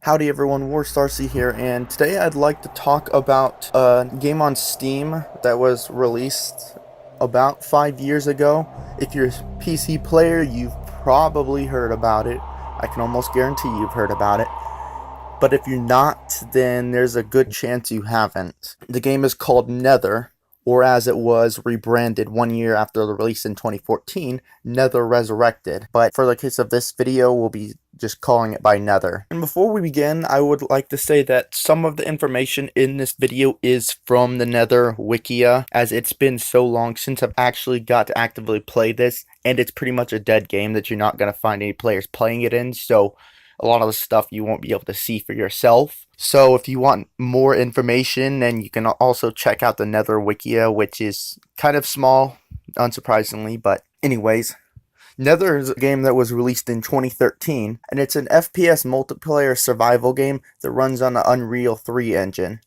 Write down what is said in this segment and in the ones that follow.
Howdy everyone, WarStarcy here, and today I'd like to talk about a game on Steam that was released about 5 years ago. If you're a PC player, you've probably heard about it. I can almost guarantee you've heard about it. But if you're not, then there's a good chance you haven't. The game is called Nether, or as it was rebranded 1 year after the release in 2014, Nether Resurrected. But for the case of this video, we'll be just calling it by Nether. And before we begin, I would like to say that some of the information in this video is from the Nether Wikia, as it's been so long since I've actually got to actively play this, and it's pretty much a dead game that you're not going to find any players playing it in, so a lot of the stuff you won't be able to see for yourself. So if you want more information, then you can also check out the Nether Wikia, which is kind of small, unsurprisingly, but anyways. Nether is a game that was released in 2013, and it's an FPS multiplayer survival game that runs on the Unreal 3 engine.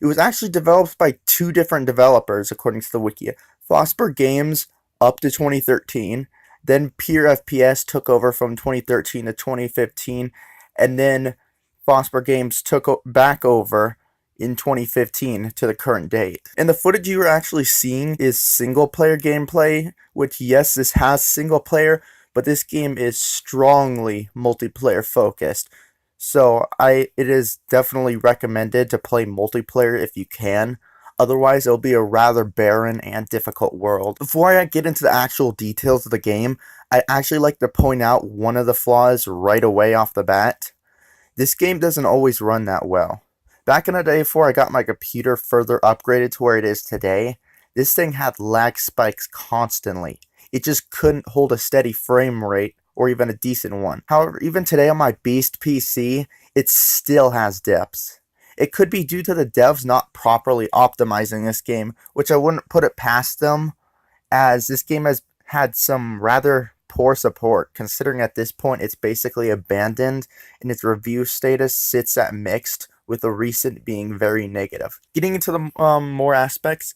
It was actually developed by two different developers, according to the Wikia. Vosper Games up to 2013, then Pure FPS took over from 2013 to 2015, and then Vosper Games took back over in 2015 to the current date. And the footage you are actually seeing is single player gameplay, which yes, this has single player, but this game is strongly multiplayer focused. So it is definitely recommended to play multiplayer if you can. Otherwise, it'll be a rather barren and difficult world. Before I get into the actual details of the game, I'd actually like to point out one of the flaws right away off the bat. This game doesn't always run that well. Back in the day before I got my computer further upgraded to where it is today, this thing had lag spikes constantly. It just couldn't hold a steady frame rate or even a decent one. However, even today on my beast PC, it still has dips. It could be due to the devs not properly optimizing this game, which I wouldn't put it past them, as this game has had some rather poor support, considering at this point it's basically abandoned and its review status sits at mixed, with the recent being very negative. Getting into the more aspects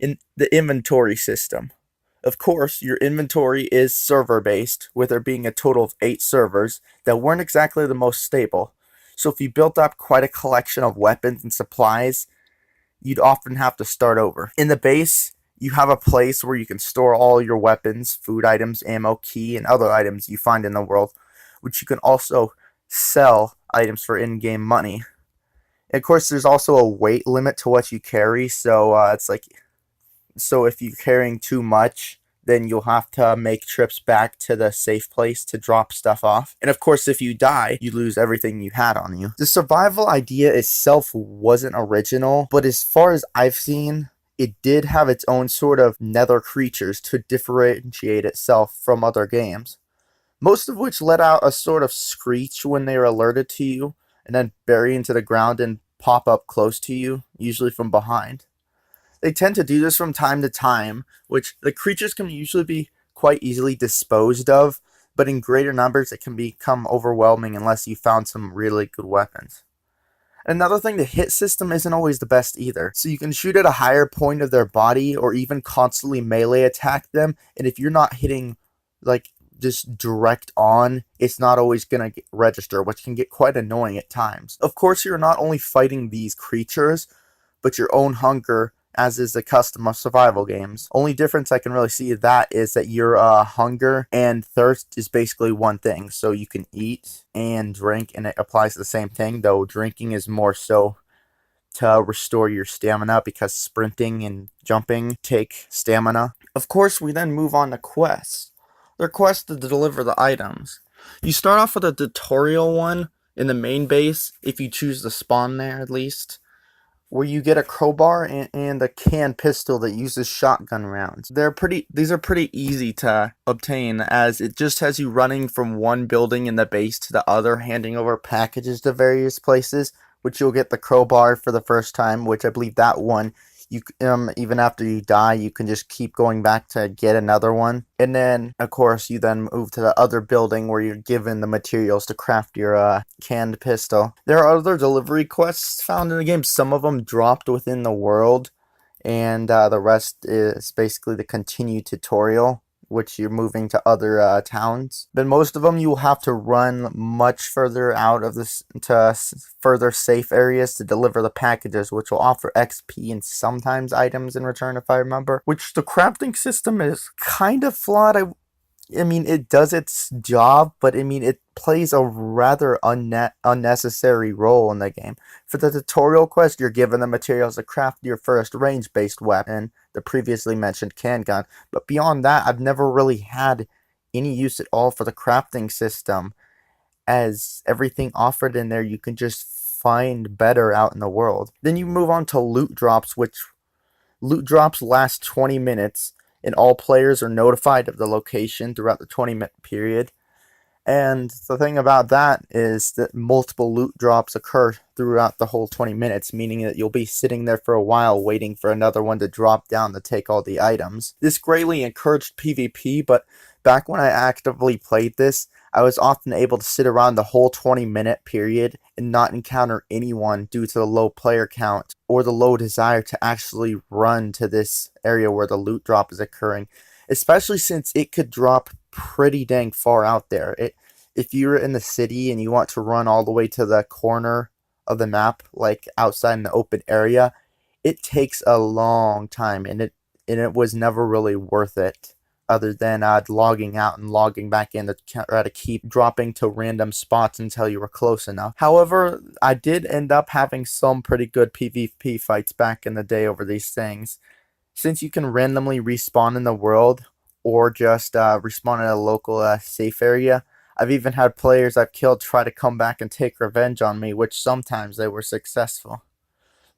in the inventory system. Of course, your inventory is server-based, with there being a total of 8 servers that weren't exactly the most stable. So if you built up quite a collection of weapons and supplies, you'd often have to start over. In the base, you have a place where you can store all your weapons, food items, ammo, key, and other items you find in the world, which you can also sell items for in-game money. And of course, there's also a weight limit to what you carry, so so if you're carrying too much, then you'll have to make trips back to the safe place to drop stuff off. And of course, if you die, you lose everything you had on you. The survival idea itself wasn't original, but as far as I've seen, it did have its own sort of nether creatures to differentiate itself from other games. Most of which let out a sort of screech when they are alerted to you, and then bury into the ground and pop up close to you, usually from behind. They tend to do this from time to time, which the creatures can usually be quite easily disposed of, but in greater numbers it can become overwhelming unless you found some really good weapons. Another thing, the hit system isn't always the best either, so you can shoot at a higher point of their body or even constantly melee attack them, and if you're not hitting just direct on, it's not always going to register, which can get quite annoying at times. Of course, you're not only fighting these creatures, but your own hunger, as is the custom of survival games. Only difference I can really see that is that your hunger and thirst is basically one thing. So you can eat and drink, and it applies to the same thing, though drinking is more so to restore your stamina, because sprinting and jumping take stamina. Of course, we then move on to quests. They're quests to deliver the items. You start off with a tutorial one in the main base, if you choose to spawn there at least, where you get a crowbar and a canned pistol that uses shotgun rounds. These are pretty easy to obtain, as it just has you running from one building in the base to the other, handing over packages to various places, which you'll get the crowbar for the first time, which I believe that one, you even after you die, you can just keep going back to get another one. And then, of course, you then move to the other building where you're given the materials to craft your canned pistol. There are other delivery quests found in the game. Some of them dropped within the world, and the rest is basically the continued tutorial, which you're moving to other towns. But most of them you'll have to run much further out of this to further safe areas to deliver the packages, which will offer XP and sometimes items in return, if I remember. Which the crafting system is kind of flawed. I mean, it does its job, but I mean, it plays a rather unnecessary role in the game. For the tutorial quest, you're given the materials to craft your first range-based weapon, the previously mentioned can gun. But beyond that, I've never really had any use at all for the crafting system, as everything offered in there you can just find better out in the world. Then you move on to loot drops, which loot drops last 20 minutes, and all players are notified of the location throughout the 20-minute period. And the thing about that is that multiple loot drops occur throughout the whole 20 minutes, meaning that you'll be sitting there for a while waiting for another one to drop down to take all the items. This greatly encouraged PvP, but back when I actively played this, I was often able to sit around the whole 20-minute period and not encounter anyone due to the low player count or the low desire to actually run to this area where the loot drop is occurring, especially since it could drop pretty dang far out there. If you're in the city and you want to run all the way to the corner of the map, like outside in the open area, it takes a long time, and it was never really worth it, other than logging out and logging back in to try to keep dropping to random spots until you were close enough. However, I did end up having some pretty good PvP fights back in the day over these things. Since you can randomly respawn in the world, or just respawn in a local safe area, I've even had players I've killed try to come back and take revenge on me, which sometimes they were successful.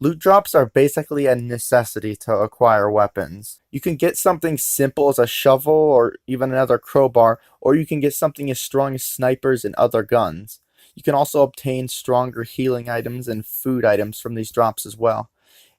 Loot drops are basically a necessity to acquire weapons. You can get something simple as a shovel or even another crowbar, or you can get something as strong as snipers and other guns. You can also obtain stronger healing items and food items from these drops as well.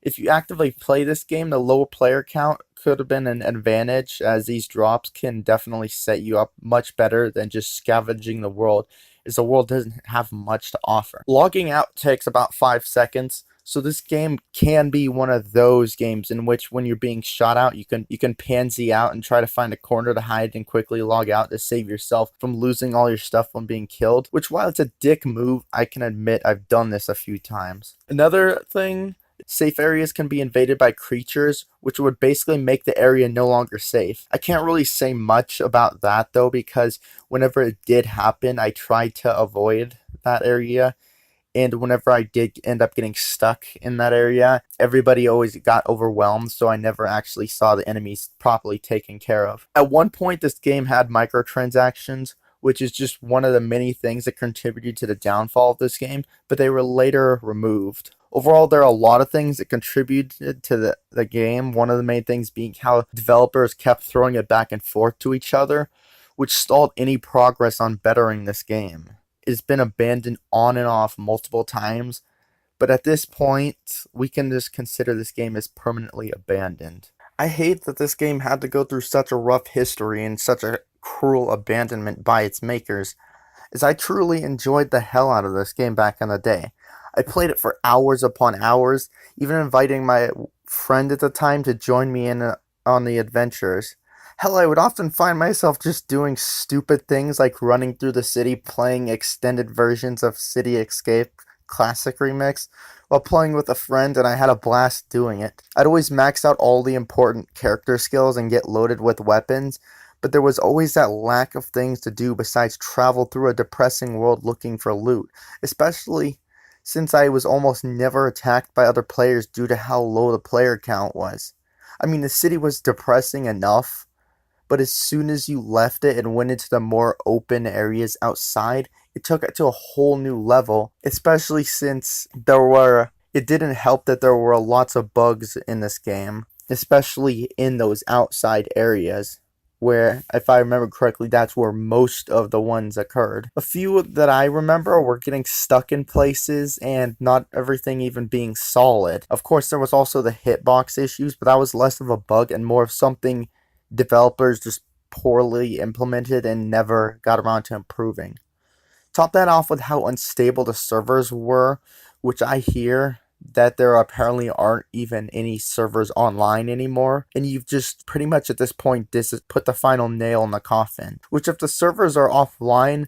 If you actively play this game, the lower player count could have been an advantage, as these drops can definitely set you up much better than just scavenging the world, as the world doesn't have much to offer. Logging out takes about 5 seconds, so this game can be one of those games in which when you're being shot out, you can pansy out and try to find a corner to hide and quickly log out to save yourself from losing all your stuff when being killed, which, while it's a dick move, I can admit I've done this a few times. Another thing, safe areas can be invaded by creatures, which would basically make the area no longer safe. I can't really say much about that though, because whenever it did happen, I tried to avoid that area. And whenever I did end up getting stuck in that area, everybody always got overwhelmed, so I never actually saw the enemies properly taken care of. At one point, this game had microtransactions, which is just one of the many things that contributed to the downfall of this game, but they were later removed. Overall, there are a lot of things that contributed to the game, one of the main things being how developers kept throwing it back and forth to each other, which stalled any progress on bettering this game. It's been abandoned on and off multiple times, but at this point, we can just consider this game as permanently abandoned. I hate that this game had to go through such a rough history and such a cruel abandonment by its makers, as I truly enjoyed the hell out of this game back in the day. I played it for hours upon hours, even inviting my friend at the time to join me in on the adventures. Hell, I would often find myself just doing stupid things like running through the city playing extended versions of City Escape Classic Remix while playing with a friend, and I had a blast doing it. I'd always max out all the important character skills and get loaded with weapons, but there was always that lack of things to do besides travel through a depressing world looking for loot, especially since I was almost never attacked by other players due to how low the player count was. I mean, the city was depressing enough, but as soon as you left it and went into the more open areas outside, it took it to a whole new level, especially since it didn't help that there were lots of bugs in this game, especially in those outside areas, where, if I remember correctly, that's where most of the ones occurred. A few that I remember were getting stuck in places and not everything even being solid. Of course, there was also the hitbox issues, but that was less of a bug and more of something developers just poorly implemented and never got around to improving. Top that off with how unstable the servers were, which I hear that there apparently aren't even any servers online anymore, and you've just pretty much at this point put the final nail in the coffin. Which, if the servers are offline,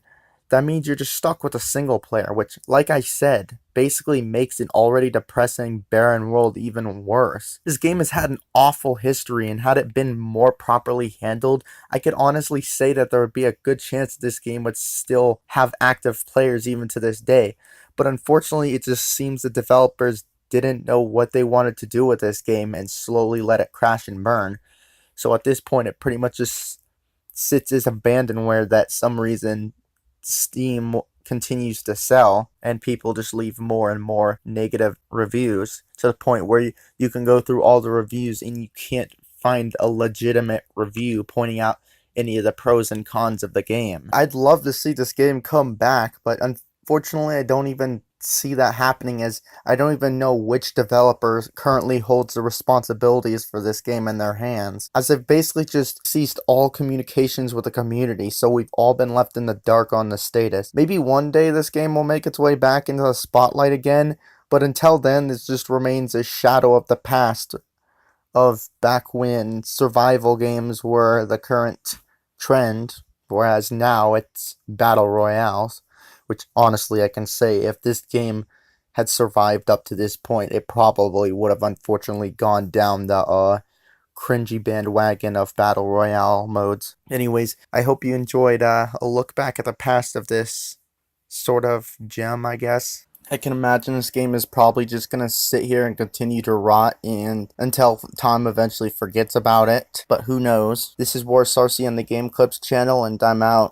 that means you're just stuck with a single player, which, like I said, basically makes an already depressing, barren world even worse. This game has had an awful history, and had it been more properly handled, I could honestly say that there would be a good chance that this game would still have active players even to this day. But unfortunately, it just seems the developers didn't know what they wanted to do with this game and slowly let it crash and burn. So at this point, it pretty much just sits as abandonware that some reason Steam continues to sell, and people just leave more and more negative reviews to the point where you can go through all the reviews and you can't find a legitimate review pointing out any of the pros and cons of the game. I'd love to see this game come back, but unfortunately I don't even see that happening, as I don't even know which developer currently holds the responsibilities for this game in their hands, as they've basically just ceased all communications with the community, so we've all been left in the dark on the status. Maybe one day this game will make its way back into the spotlight again, but until then it just remains a shadow of the past of back when survival games were the current trend, whereas now it's battle royales, which honestly I can say if this game had survived up to this point, it probably would have unfortunately gone down the cringy bandwagon of battle royale modes. Anyways, I hope you enjoyed a look back at the past of this sort of gem, I guess. I can imagine this game is probably just gonna sit here and continue to rot and until time eventually forgets about it. But who knows? This is War Sarcy on the Game Clips channel, and I'm out.